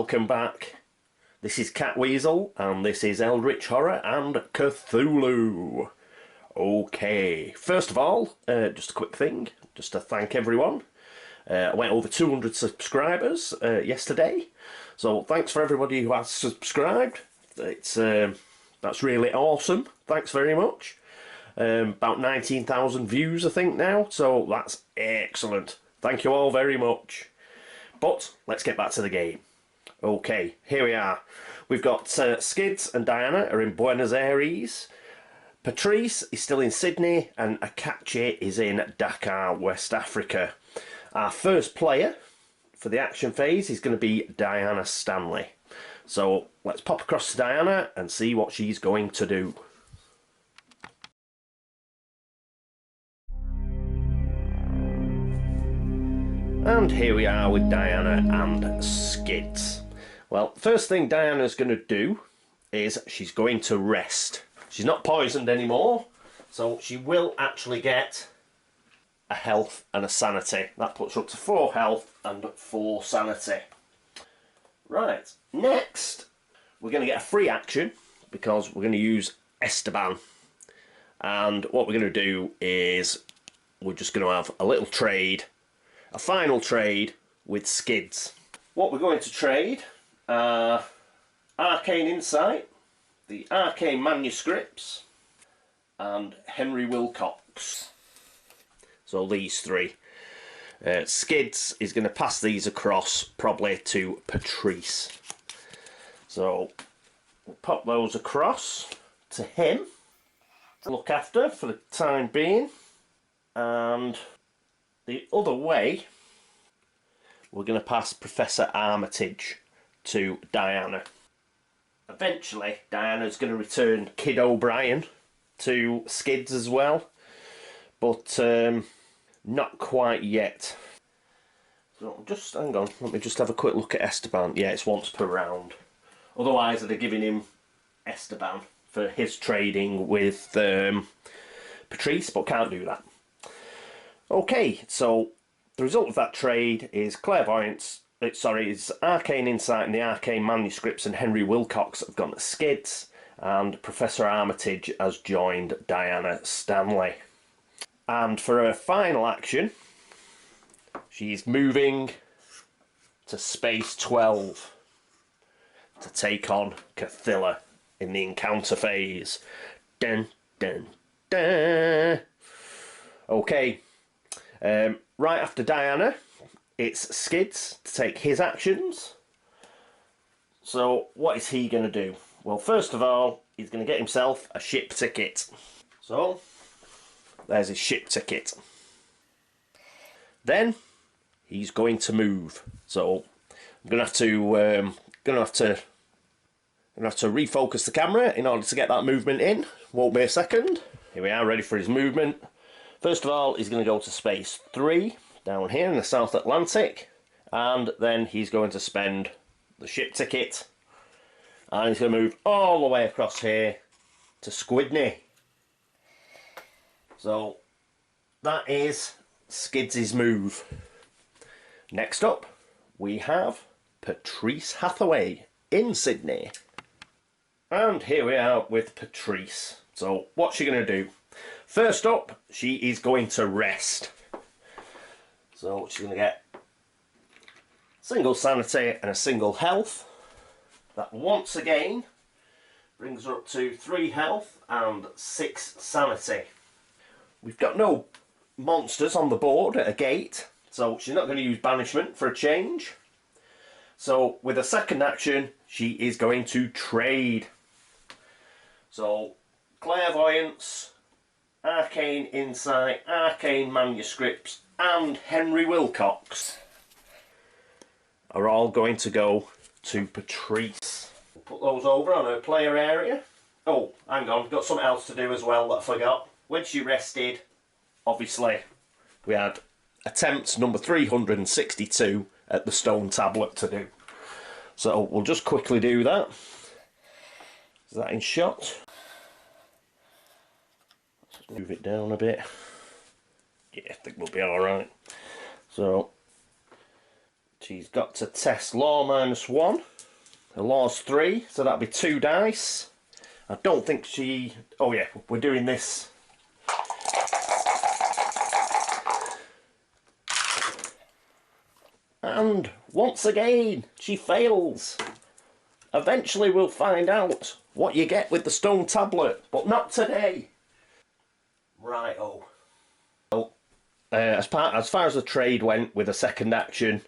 welcome back. This is CatWeazle, and this is Eldritch Horror and Cthulhu. Okay, first of all, just a quick thing, just to thank everyone. I went over 200 subscribers yesterday, so thanks for everybody who has subscribed. It's that's really awesome. Thanks very much. About 19,000 views, I think, now, so that's excellent. Thank you all very much. But let's get back to the game. Okay, here we are. We've got Skids and Diana are in Buenos Aires. Patrice is still in Sydney, and Akachi is in Dakar, West Africa. Our first player for the action phase is going to be Diana Stanley. So let's pop across to Diana and see what she's going to do. And here we are with Diana and Skids. Well, first thing Diana's going to do is she's going to rest. She's not poisoned anymore, so she will actually get a health and a sanity. That puts her up to 4 health and 4 sanity. Right, next we're going to get a free action because we're going to use Esteban. And what we're going to do is we're just going to have a little trade, a final trade with Skids. What we're going to trade are arcane insight, the arcane manuscripts, and Henry Wilcox. So these three. Skids is going to pass these across probably to Patrice. So we'll pop those across to him to look after for the time being. And the other way, we're going to pass Professor Armitage to Diana. Eventually, Diana's going to return Kid O'Brien to Skids as well, but not quite yet. So just hang on, let me just have a quick look at Esteban. Yeah, it's once per round. Otherwise, I'd have given him Esteban for his trading with Patrice, but can't do that. Okay, so the result of that trade is clairvoyance. It's arcane insight and the arcane manuscripts, and Henry Wilcox have gone to Skids, and Professor Armitage has joined Diana Stanley. And for her final action, she's moving to space 12 to take on Cthylla in the encounter phase. Dun dun dun. Okay, right after Diana, it's Skids to take his actions. So what is he going to do? Well, first of all, he's going to get himself a ship ticket. So there's his ship ticket. Then he's going to move. So I'm going to have to refocus the camera in order to get that movement in. Won't be a second. Here we are, ready for his movement. First of all, he's going to go to space 3. Down here in the South Atlantic, and then he's going to spend the ship ticket, and he's going to move all the way across here to Squidney. So that is Skids' move. Next up, we have Patrice Hathaway in Sydney. And here we are with Patrice. So what's she going to do? First up, she is going to rest. So she's going to get a single sanity and a single health. That once again brings her up to 3 health and 6 sanity. We've got no monsters on the board at a gate, so she's not going to use banishment for a change. So with a second action, she is going to trade. So clairvoyance, arcane insight, arcane manuscripts, and Henry Wilcox are all going to go to Patrice. We'll put those over on her player area. Oh, hang on, got something else to do as well that I forgot. When she rested, obviously, we had attempt number 362 at the stone tablet to do. So we'll just quickly do that. Is that in shot? Let's move it down a bit. Yeah, I think we'll be alright. So she's got to test law -1. Her law's 3, so that'll be 2 dice. I don't think she... Oh yeah, we're doing this. And once again, she fails. Eventually we'll find out what you get with the stone tablet, but not today. Righto. So, as far as the trade went with a second action,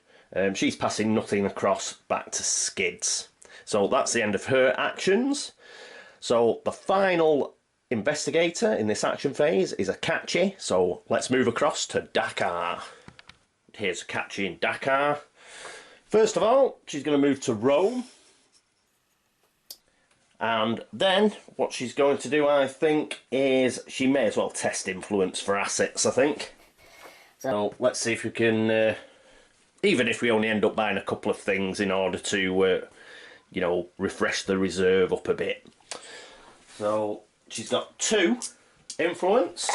she's passing nothing across back to Skids. So that's the end of her actions. So the final investigator in this action phase is a Catchy. So let's move across to Dakar. Here's a Catchy in Dakar. First of all, she's going to move to Rome. And then what she's going to do, I think, is she may as well test influence for assets, I think. So let's see if we can, even if we only end up buying a couple of things in order to, you know, refresh the reserve up a bit. So she's got 2 influence.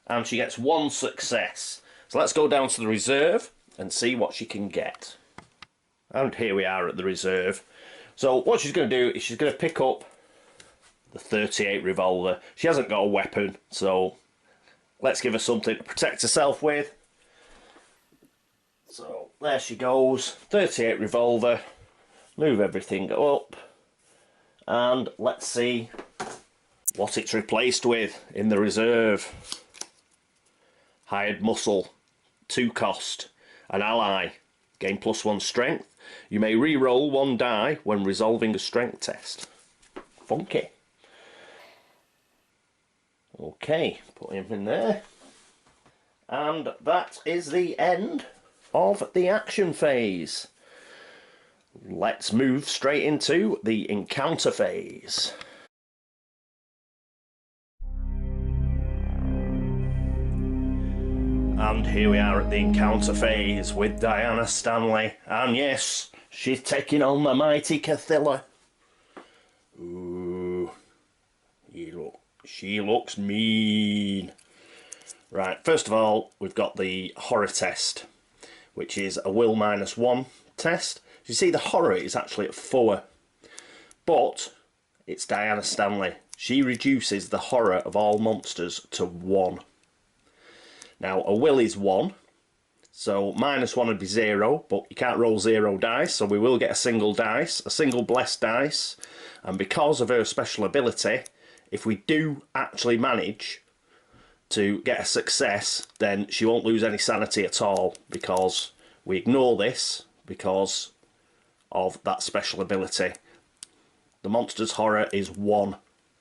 And she gets 1 success. So let's go down to the reserve and see what she can get. And here we are at the reserve. So what she's going to do is she's going to pick up the 38 revolver. She hasn't got a weapon, so let's give her something to protect herself with. So there she goes, 38 revolver. Move everything up. And let's see what it's replaced with in the reserve. Hired muscle, 2 cost, an ally, gain +1 strength. You may re-roll 1 die when resolving a strength test. Funky. Okay, put him in there. And that is the end of the action phase. Let's move straight into the encounter phase. And here we are at the encounter phase with Diana Stanley. And yes, she's taking on the mighty Cthylla. Ooh, she looks mean. Right, first of all, we've got the horror test, which is a will -1 test. You see, the horror is actually at 4, but it's Diana Stanley. She reduces the horror of all monsters to 1. Now, a will is 1, so -1 would be 0, but you can't roll 0 dice, so we will get a single dice, a single blessed dice, and because of her special ability, if we do actually manage to get a success, then she won't lose any sanity at all, because we ignore this because of that special ability. The monster's horror is 1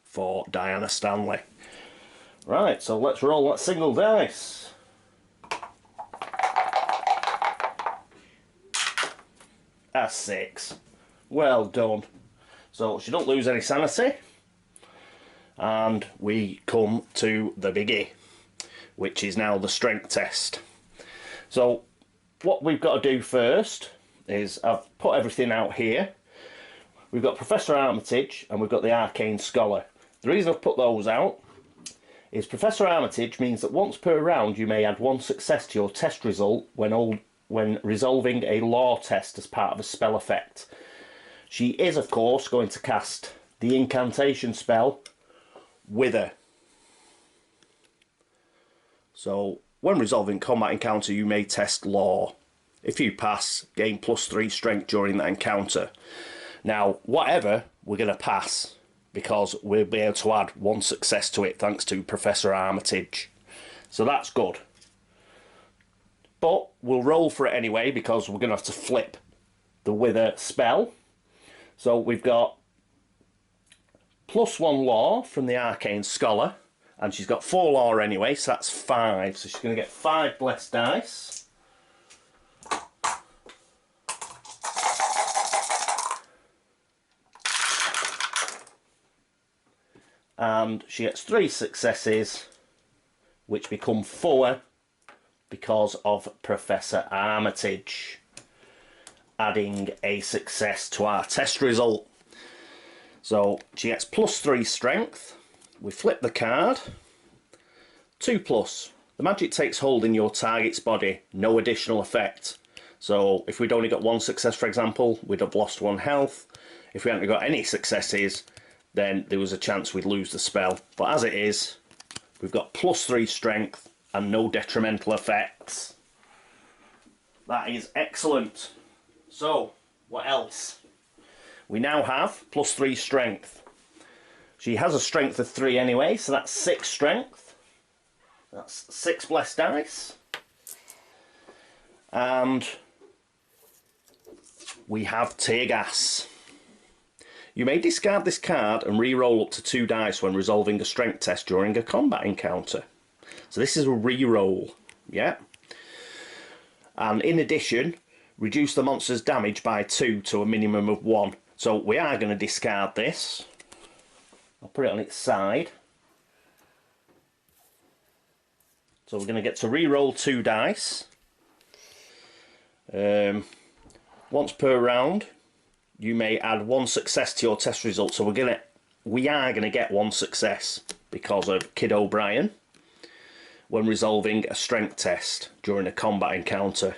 for Diana Stanley. Right, so let's roll that single dice. That's 6. Well done. So she don't lose any sanity. And we come to the biggie, which is now the strength test. So what we've got to do first is I've put everything out here. We've got Professor Armitage and we've got the Arcane Scholar. The reason I've put those out is Professor Armitage means that once per round you may add 1 success to your test result when resolving a law test as part of a spell effect. She is, of course, going to cast the incantation spell Wither. So, when resolving combat encounter, you may test law. If you pass, gain +3 strength during that encounter. Now, whatever, we're going to pass, because we'll be able to add 1 success to it thanks to Professor Armitage. So that's good. But we'll roll for it anyway, because we're going to have to flip the Wither spell. So we've got +1 law from the Arcane Scholar, and she's got 4 law anyway, so that's 5. So she's going to get 5 blessed dice. And she gets 3 successes, which become 4 because of Professor Armitage adding a success to our test result. So she gets +3 strength. We flip the card. 2+. The magic takes hold in your target's body. No additional effect. So if we'd only got one success, for example, we'd have lost 1 health. If we hadn't got any successes, then there was a chance we'd lose the spell. But as it is, we've got +3 strength and no detrimental effects. That is excellent. So, what else? We now have +3 strength. She has a strength of 3 anyway, so that's 6 strength. That's 6 blessed dice. And we have tear gas. You may discard this card and re-roll up to 2 dice when resolving a strength test during a combat encounter. So this is a re-roll, yeah? And in addition, reduce the monster's damage by 2 to a minimum of 1. So we are going to discard this. I'll put it on its side. So we're going to get to re-roll 2 dice. Once per round, you may add 1 success to your test result. So we are going to get 1 success because of Kid O'Brien when resolving a strength test during a combat encounter.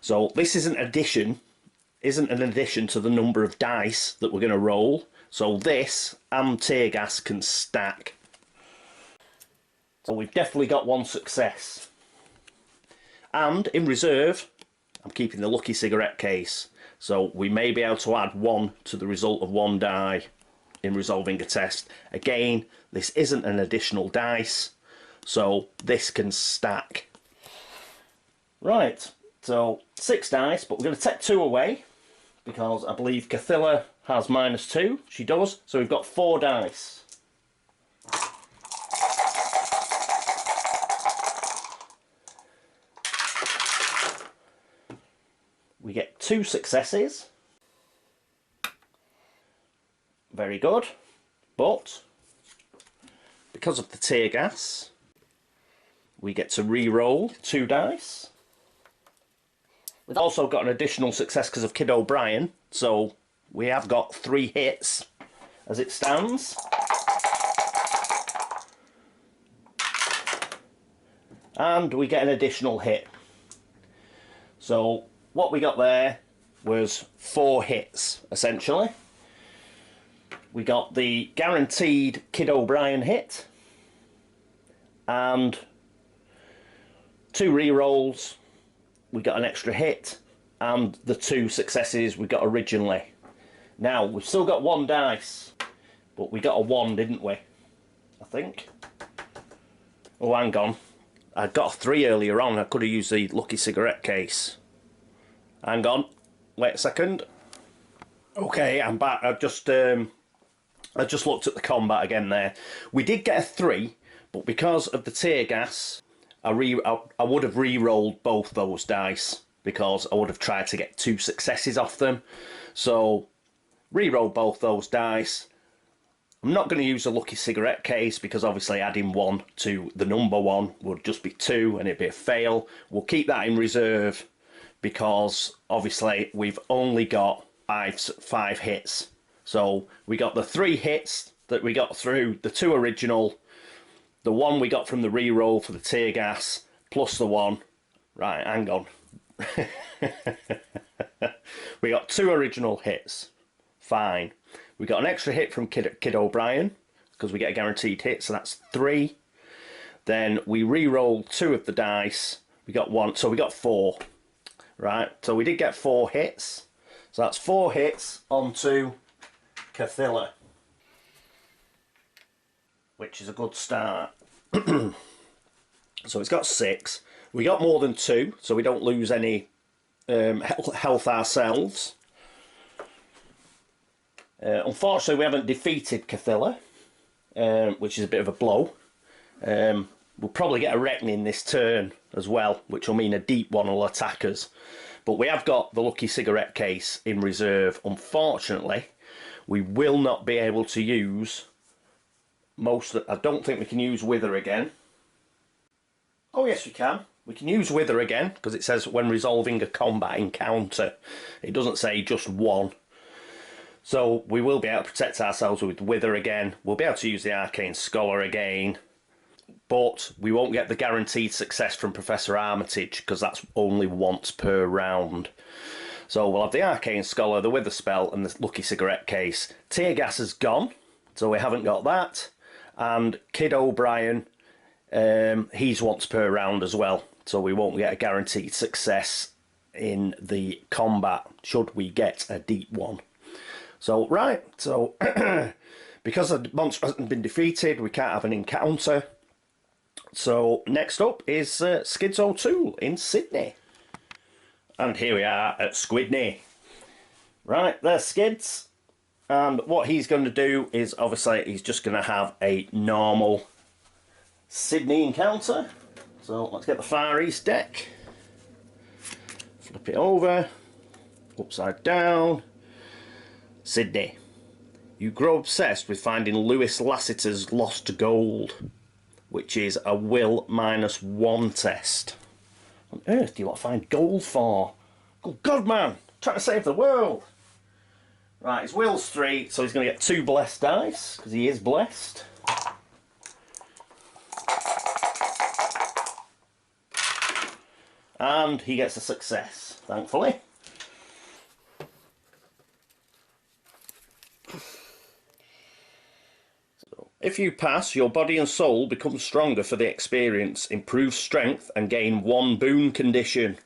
So this isn't an addition to the number of dice that we're going to roll. So this and tear gas can stack. So we've definitely got 1 success. And in reserve, I'm keeping the lucky cigarette case. So we may be able to add 1 to the result of 1 die in resolving a test. Again, this isn't an additional dice, so this can stack. Right, so 6 dice, but we're going to take 2 away because I believe Cthylla has -2. She does, so we've got 4 dice. We get 2 successes. Very good. But because of the tear gas, we get to re-roll 2 dice. We've also got an additional success because of Kid O'Brien, so we have got 3 hits as it stands. And we get an additional hit. So what we got there was 4 hits, essentially. We got the guaranteed Kid O'Brien hit, and 2 re-rolls, we got an extra hit, and the 2 successes we got originally. Now, we've still got 1 dice, but we got a 1, didn't we? I think. Oh, hang on. I got a 3 earlier on. I could have used the lucky cigarette case. Hang on, wait a second. Okay, I'm back. I just looked at the combat again there. We did get a 3, but because of the tear gas, I would have re-rolled both those dice because I would have tried to get 2 successes off them. So, re-roll both those dice. I'm not going to use a lucky cigarette case because obviously adding 1 to the number 1 would just be 2 and it'd be a fail. We'll keep that in reserve because obviously we've only got 5 hits. So we got the 3 hits that we got through the 2 original, the 1 we got from the re-roll for the tear gas, plus the 1. Right, hang on. We got 2 original hits. Fine. We got an extra hit from Kid O'Brien because we get a guaranteed hit, so that's 3. Then we re-rolled 2 of the dice. We got 1, so we got 4. Right, so we did get 4 hits. So that's 4 hits onto Cthylla, which is a good start. So it's got 6. We got more than 2, so we don't lose any health ourselves. Unfortunately, we haven't defeated Cthylla, which is a bit of a blow. We'll probably get a reckoning this turn as well, which will mean a deep one will attack us. But we have got the lucky cigarette case in reserve. Unfortunately, we will not be able to use I don't think we can use Wither again. Oh yes, we can. We can use Wither again, because it says when resolving a combat encounter. It doesn't say just 1. So we will be able to protect ourselves with Wither again. We'll be able to use the Arcane Scholar again. but we won't get the guaranteed success from Professor Armitage because that's only once per round. So we'll have the Arcane Scholar, the Wither Spell, and the Lucky Cigarette Case. Tear Gas is gone, so we haven't got that. And Kid O'Brien, he's once per round as well, so we won't get a guaranteed success in the combat should we get a deep one. So, right, so because the monster hasn't been defeated, we can't have an encounter. So next up is Skids O Toole in Sydney. And here we are at Squidney. Right, there's Skids. And what he's going to do is, obviously, he's just going to have a normal Sydney encounter. So let's get the Far East deck. Flip it over. Upside down. Sydney. You grow obsessed with finding Lewis Lassiter's lost gold, which is a will -1 test. What on earth do you want to find gold for? Good God, man! Trying to save the world! Right, his will's 3, so he's going to get 2 blessed dice, because he is blessed. And he gets a success, thankfully. If you pass, your body and soul become stronger for the experience, improve strength, and gain 1 boon condition.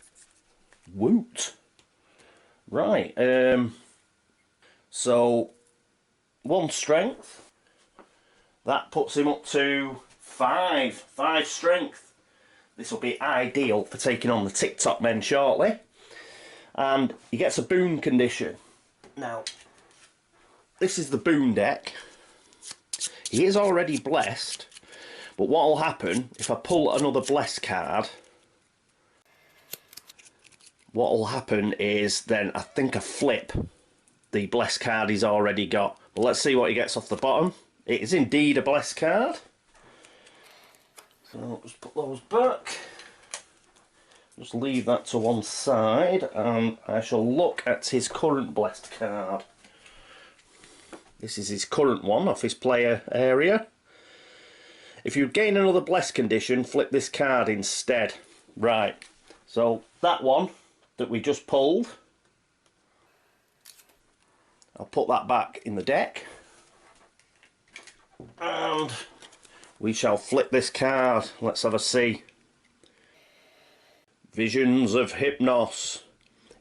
Woot. Right, so 1 strength. That puts him up to 5 strength. This will be ideal for taking on the TikTok men shortly. And he gets a boon condition. Now, this is the boon deck. He is already blessed, but what will happen if I pull another blessed card? What will happen is then I think I flip the blessed card he's already got. But let's see what he gets off the bottom. It is indeed a blessed card. So I'll just put those back. Just leave that to one side, and I shall look at his current blessed card. This is his current one off his player area. If you gain another blessed condition, flip this card instead. Right, so that one that we just pulled, I'll put that back in the deck. And we shall flip this card. Let's have a see. Visions of Hypnos.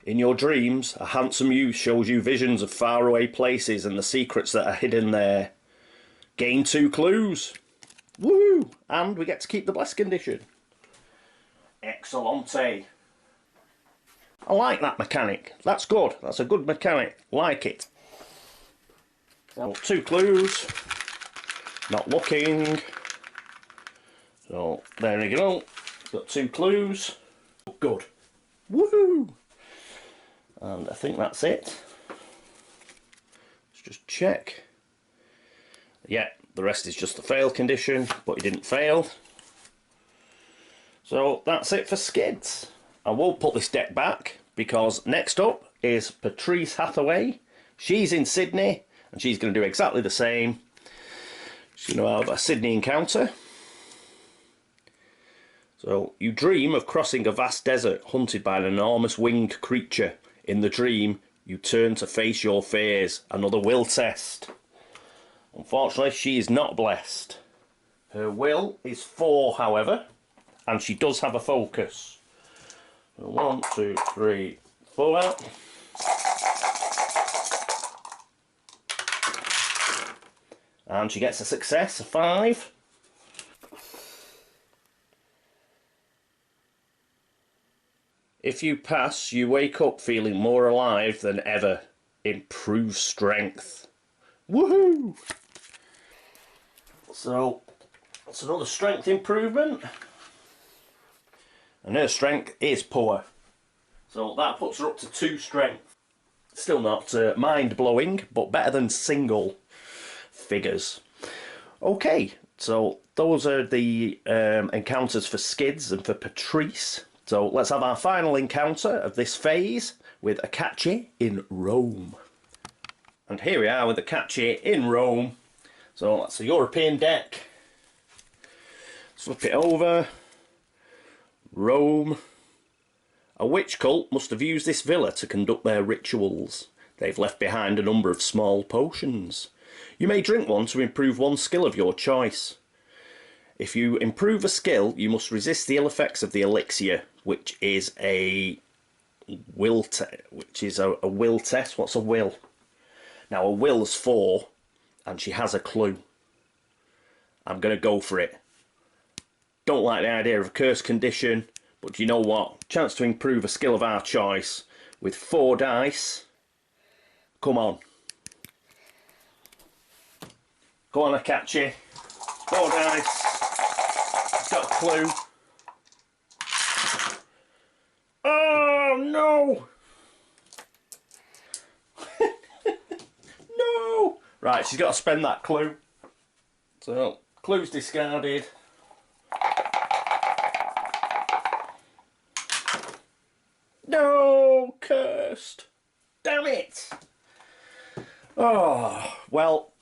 In your dreams, a handsome youth shows you visions of faraway places and the secrets that are hidden there. Gain 2 clues. Woo! And we get to keep the blessed condition. Excellente. I like that mechanic. That's good. That's a good mechanic. Like it. So 2 clues. Not looking. So there we go. Got 2 clues. Good. Woohoo! And I think that's it. Let's just check. Yeah, the rest is just the fail condition, but he didn't fail. So that's it for Skids. I will put this deck back because next up is Patrice Hathaway. She's in Sydney and she's going to do exactly the same. She's going to have a Sydney encounter. So you dream of crossing a vast desert hunted by an enormous winged creature. In the dream, you turn to face your fears. Another will test. Unfortunately, she is not blessed. Her will is 4, however, and she does have a focus. 1, 2, 3, 4. And she gets a success, a 5. If you pass, you wake up feeling more alive than ever. Improve strength. Woohoo! So, that's another strength improvement. And her strength is poor. So that puts her up to 2 strength. Still not mind-blowing, but better than single figures. Okay, so those are the encounters for Skids and for Patrice. So let's have our final encounter of this phase with Acaci in Rome. And here we are with Acaci in Rome. So that's a European deck. Flip it over. Rome. A witch cult must have used this villa to conduct their rituals. They've left behind a number of small potions. You may drink one to improve one skill of your choice. If you improve a skill, you must resist the ill effects of the elixir, which is a will test. What's a will? Now, a will's 4, and she has a clue. I'm going to go for it. Don't like the idea of a curse condition, but you know what? Chance to improve a skill of our choice with 4 dice. Come on. Go on, I catch you. 4 dice. Got a clue. Oh, no! No! Right, she's got to spend that clue. So, clue's discarded. No! Cursed! Damn it! Oh, well,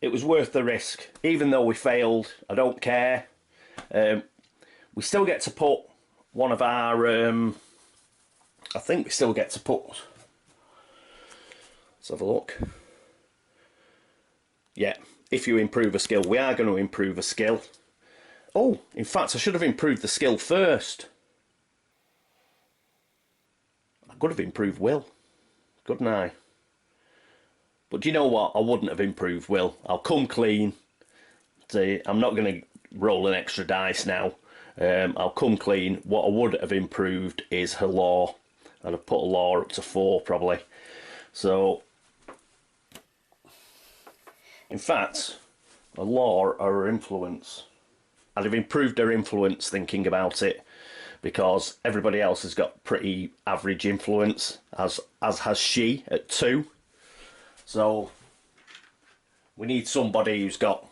it was worth the risk. Even though we failed, I don't care. We still get to put one of our... I think we still get to put... Let's have a look. Yeah, if you improve a skill, we are going to improve a skill. Oh, in fact, I should have improved the skill first. I could have improved will, couldn't I? But do you know what? I wouldn't have improved will. I'll come clean. See, I'm not going to roll an extra dice now. I'll come clean. What I would have improved is her law. I'd have put a law up to 4 probably. So, in fact, a law or her influence. I'd have improved her influence thinking about it, because everybody else has got pretty average influence, as has she at 2. So we need somebody who's got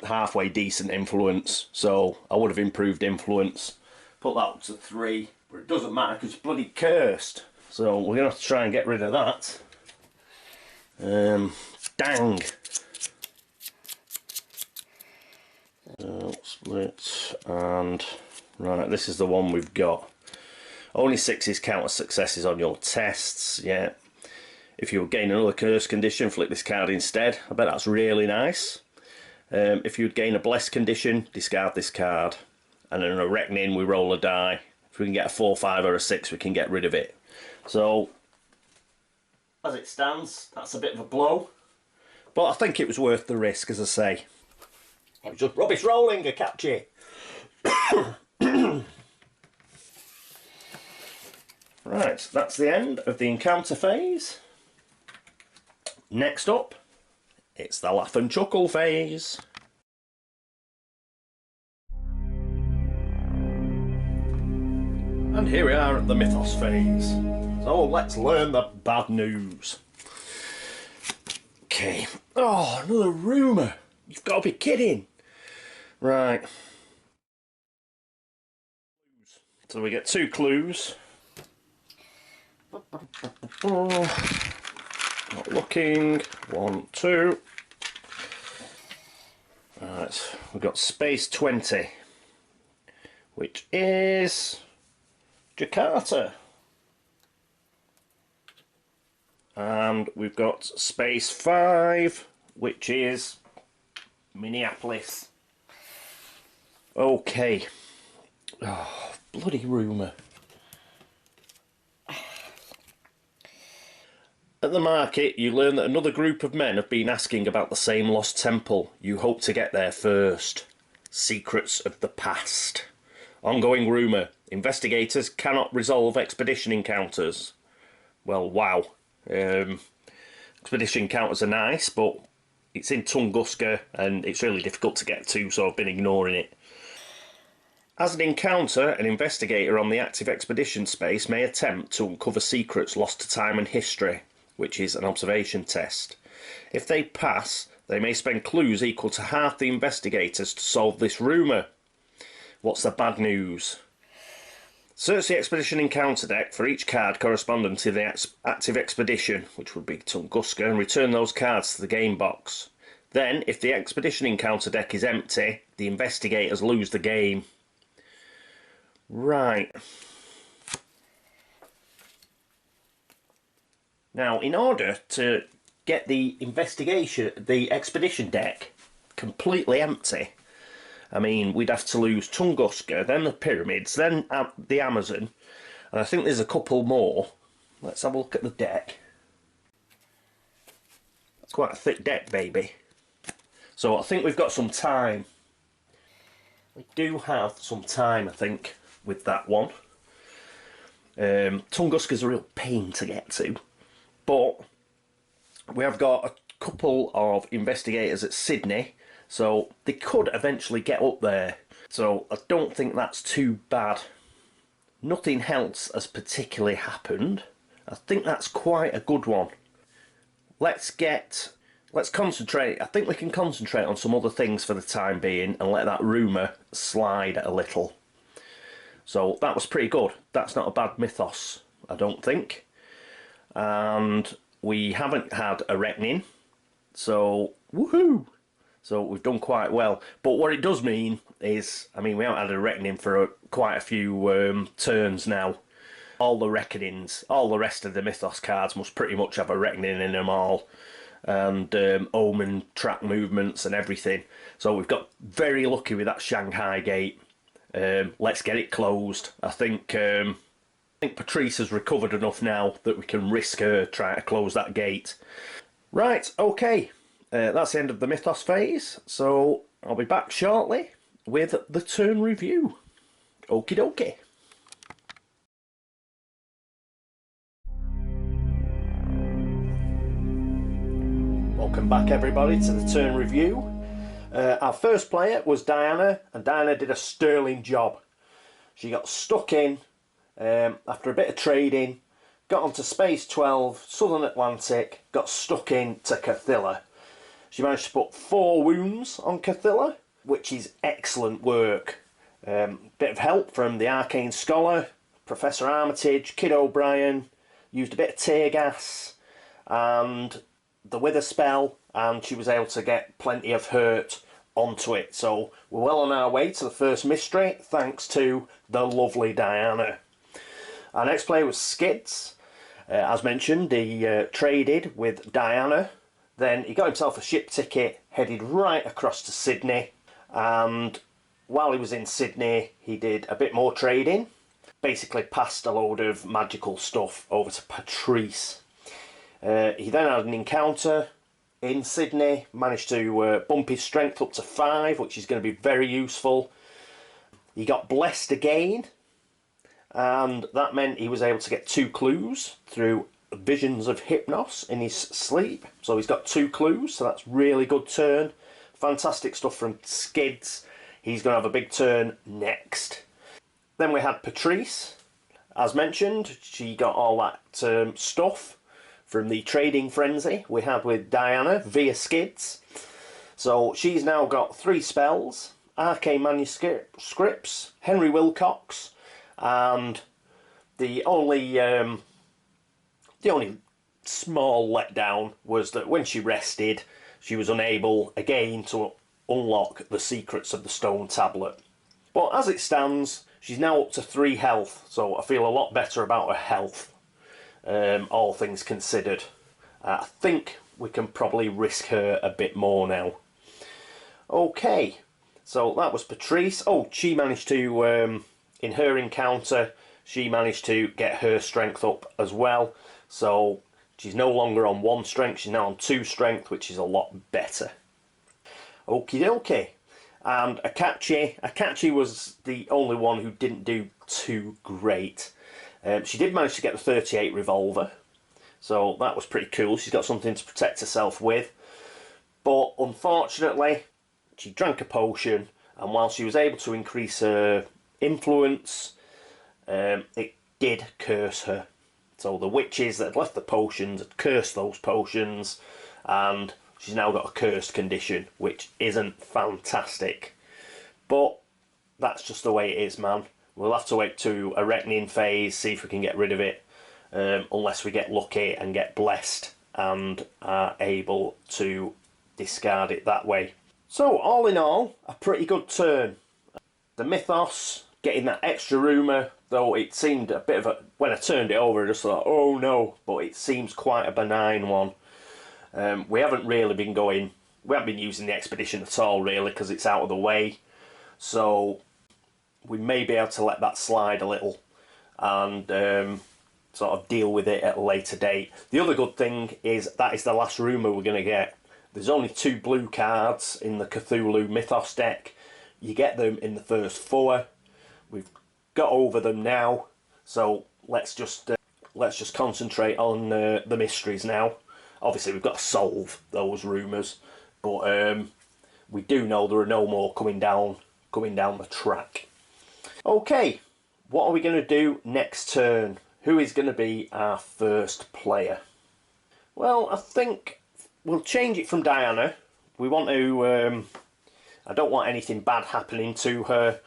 halfway decent influence. So I would have improved influence, put that up to 3, but it doesn't matter because it's bloody cursed. So we're gonna have to try and get rid of that. Dang. Split and right. This is the one we've got. Only 6s count as successes on your tests. Yeah. If you gain another curse condition, flip this card instead. I bet that's really nice. If you'd gain a blessed condition, discard this card. And then a reckoning, we roll a die. If we can get a 4, 5 or a 6, we can get rid of it. So, as it stands, that's a bit of a blow. But I think it was worth the risk, as I say. It was just rubbish rolling, I catch you. Right, that's the end of the encounter phase. Next up, it's the laugh and chuckle phase. And here we are at the mythos phase. So let's learn the bad news. Okay. Oh, another rumour. You've got to be kidding. Right. So we get 2 clues. Not looking. 1, 2. Right, we've got space 20, which is Jakarta. And we've got space 5, which is Minneapolis. Okay. Oh, bloody rumour. At the market, you learn that another group of men have been asking about the same lost temple. You hope to get there first. Secrets of the past. Ongoing rumour. Investigators cannot resolve expedition encounters. Well, wow. Expedition encounters are nice, but it's in Tunguska and it's really difficult to get to, so I've been ignoring it. As an encounter, an investigator on the active expedition space may attempt to uncover secrets lost to time and history, which is an observation test. If they pass, they may spend clues equal to half the investigators to solve this rumour. What's the bad news? Search the expedition encounter deck for each card corresponding to the active expedition, which would be Tunguska, and return those cards to the game box. Then, if the expedition encounter deck is empty, the investigators lose the game. Right. Now, in order to get the expedition deck completely empty, I mean, we'd have to lose Tunguska, then the pyramids, then the Amazon, and I think there's a couple more. Let's have a look at the deck. It's quite a thick deck, baby. So I think we've got some time. We do have some time, I think, with that one. Tunguska's a real pain to get to, but we have got a couple of investigators at Sydney, so they could eventually get up there. So I don't think that's too bad. Nothing else has particularly happened. I think that's quite a good one. Let's concentrate. I think we can concentrate on some other things for the time being and let that rumour slide a little. So that was pretty good. That's not a bad mythos, I don't think. And we haven't had a reckoning, so woohoo! So we've done quite well. But what it does mean is, I mean, we haven't had a reckoning for quite a few turns now. All the reckonings, all the rest of the mythos cards must pretty much have a reckoning in them all. And omen track movements and everything. So we've got very lucky with that Shanghai gate. Let's get it closed. I think Patrice has recovered enough now that we can risk her trying to close that gate. Right, okay. That's the end of the mythos phase. So I'll be back shortly with the turn review. Okie dokie. Welcome back, everybody, to the turn review. Our first player was Diana, and Diana did a sterling job. She got stuck in after a bit of trading, got onto Space 12, Southern Atlantic, got stuck in to Cthylla. She managed to put 4 wounds on Cthylla, which is excellent work. Bit of help from the Arcane Scholar, Professor Armitage, Kid O'Brien, used a bit of tear gas, and the Wither spell, and she was able to get plenty of hurt onto it. So we're well on our way to the first mystery, thanks to the lovely Diana. Our next player was Skids. As mentioned, he traded with Diana. Then he got himself a ship ticket, headed right across to Sydney. And while he was in Sydney, he did a bit more trading. Basically passed a load of magical stuff over to Patrice. He then had an encounter in Sydney, managed to bump his strength up to 5, which is going to be very useful. He got blessed again, and that meant he was able to get 2 clues through visions of Hypnos in his sleep. So he's got 2 clues, so that's really good turn. Fantastic stuff from Skids. He's going to have a big turn next. Then we had Patrice. As mentioned, she got all that stuff from the trading frenzy we had with Diana via Skids. So she's now got 3 spells, arcane manuscripts, Henry Wilcox, and the only small letdown was that when she rested, she was unable again to unlock the secrets of the stone tablet. But as it stands, she's now up to 3 health, so I feel a lot better about her health, all things considered. I think we can probably risk her a bit more now. Okay, so that was Patrice. Oh, she managed to, in her encounter, she managed to get her strength up as well. So she's no longer on 1 strength, she's now on 2 strength, which is a lot better. Okie dokie. And Akachi was the only one who didn't do too great. She did manage to get the 38 revolver, so that was pretty cool. She's got something to protect herself with. But unfortunately, she drank a potion, and while she was able to increase her influence, it did curse her. So the witches that had left the potions had cursed those potions, and she's now got a cursed condition, which isn't fantastic. But that's just the way it is, man. We'll have to wait to a reckoning phase, see if we can get rid of it, unless we get lucky and get blessed and are able to discard it that way. So all in all, a pretty good turn. The mythos, getting that extra rumour, though it seemed a bit of a... When I turned it over, I just thought, oh no, but it seems quite a benign one. We haven't really been going... We haven't been using the expedition at all, really, because it's out of the way. So we may be able to let that slide a little and sort of deal with it at a later date. The other good thing is that is the last rumour we're going to get. There's only 2 blue cards in the Cthulhu Mythos deck. You get them in the first 4. We've got over them now, so let's just concentrate on the mysteries now. Obviously, we've got to solve those rumours, but we do know there are no more coming down the track. Okay, what are we going to do next turn? Who is going to be our first player? Well, I think we'll change it from Diana. We want to... I don't want anything bad happening to her.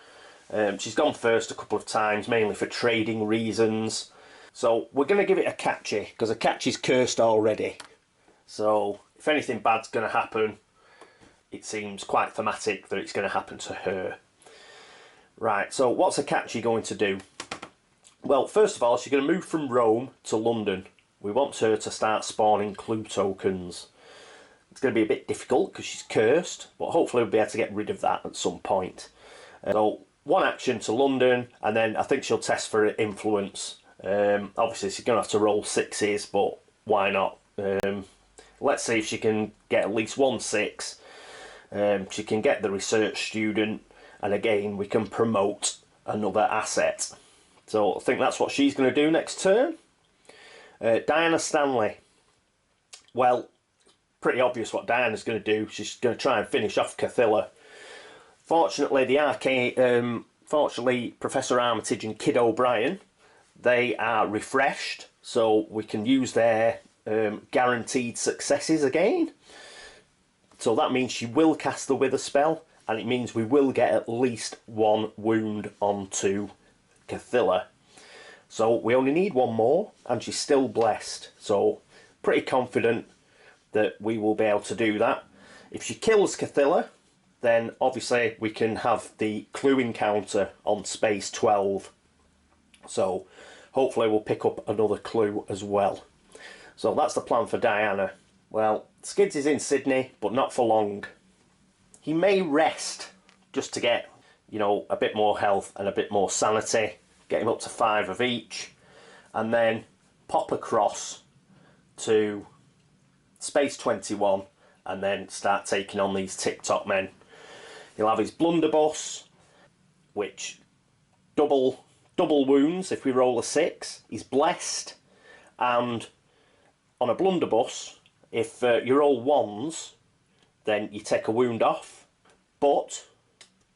She's gone first a couple of times, mainly for trading reasons. So we're going to give it a catchy, because a catchy's cursed already. So if anything bad's going to happen, it seems quite thematic that it's going to happen to her. Right, so what's a catchy going to do? Well, first of all, she's going to move from Rome to London. We want her to start spawning clue tokens. It's going to be a bit difficult because she's cursed, but hopefully we'll be able to get rid of that at some point. So one action to London, and then I think she'll test for influence. Obviously she's going to have to roll 6s, but why not? Let's see if she can get at least 1 6. She can get the research student, and again we can promote another asset. So I think that's what she's going to do next turn. Diana Stanley. Well, pretty obvious what Diana's going to do. She's going to try and finish off Cthylla. Fortunately, the arcane, fortunately, Professor Armitage and Kid O'Brien, they are refreshed, so we can use their guaranteed successes again. So that means she will cast the Wither spell, and it means we will get at least 1 wound onto Cthylla. So we only need 1 more, and she's still blessed. So pretty confident that we will be able to do that. If she kills Cthylla, then obviously we can have the clue encounter on space 12. So hopefully we'll pick up another clue as well. So that's the plan for Diana. Well, Skids is in Sydney, but not for long. He may rest just to get, you know, a bit more health and a bit more sanity, get him up to 5 of each, and then pop across to space 21 and then start taking on these tip-top men. He'll have his blunderbuss, which double wounds if we roll a 6. He's blessed, and on a blunderbuss, if you roll 1s, then you take a wound off. But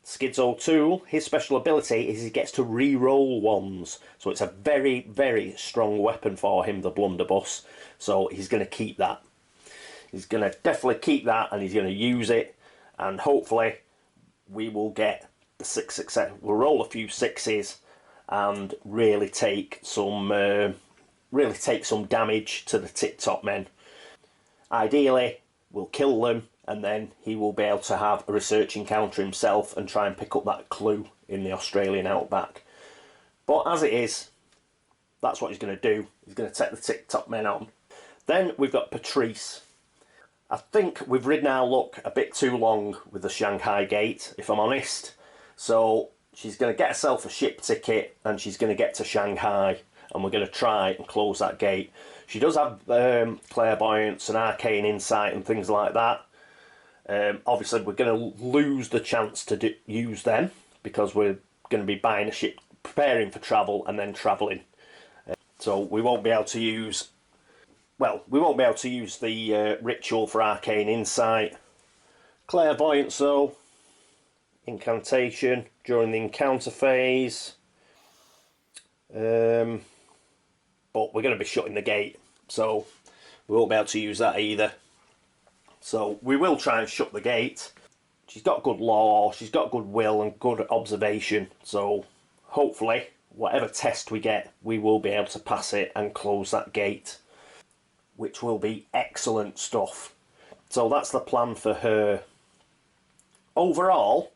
Skids O Toole, his special ability is he gets to re-roll 1s. So it's a very, very strong weapon for him, the blunderbuss. So he's going to keep that. He's going to definitely keep that, and he's going to use it, and hopefully we will get the 6 success. We'll roll a few 6s and really take some damage to the tip-top men. Ideally, we'll kill them, and then he will be able to have a research encounter himself and try and pick up that clue in the Australian outback. But as it is, that's what he's going to do. He's going to take the tip-top men on. Then we've got Patrice. I think we've ridden our luck a bit too long with the Shanghai Gate, if I'm honest. So she's going to get herself a ship ticket, and she's going to get to Shanghai, and we're going to try and close that gate. She does have clairvoyance and arcane insight and things like that. Obviously, we're going to lose the chance to use them because we're going to be buying a ship, preparing for travel, and then travelling. So we won't be able to use... Well, we won't be able to use the ritual for arcane insight. Clairvoyance, though. Incantation during the encounter phase. But we're going to be shutting the gate, so we won't be able to use that either. So we will try and shut the gate. She's got good law, she's got good will and good observation, so hopefully whatever test we get, we will be able to pass it and close that gate, which will be excellent stuff. So that's the plan for her. Overall,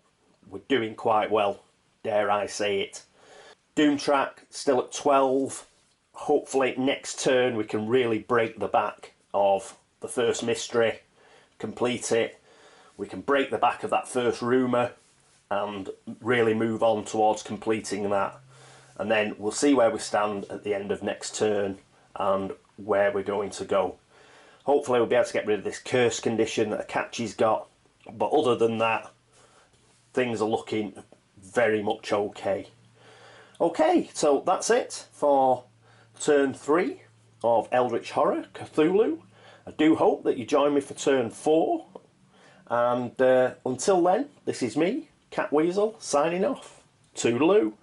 we're doing quite well, dare I say it. Doom track still at 12. Hopefully next turn we can really break the back of the first mystery, complete it. We can break the back of that first rumour and really move on towards completing that. And then we'll see where we stand at the end of next turn and where we're going to go. Hopefully we'll be able to get rid of this curse condition that Akachi's got. But other than that, things are looking very much okay. Okay, so that's it for turn 3 of Eldritch Horror Cthulhu. I do hope that you join me for turn 4. And until then, this is me, CatWeazle, signing off. Toodaloo.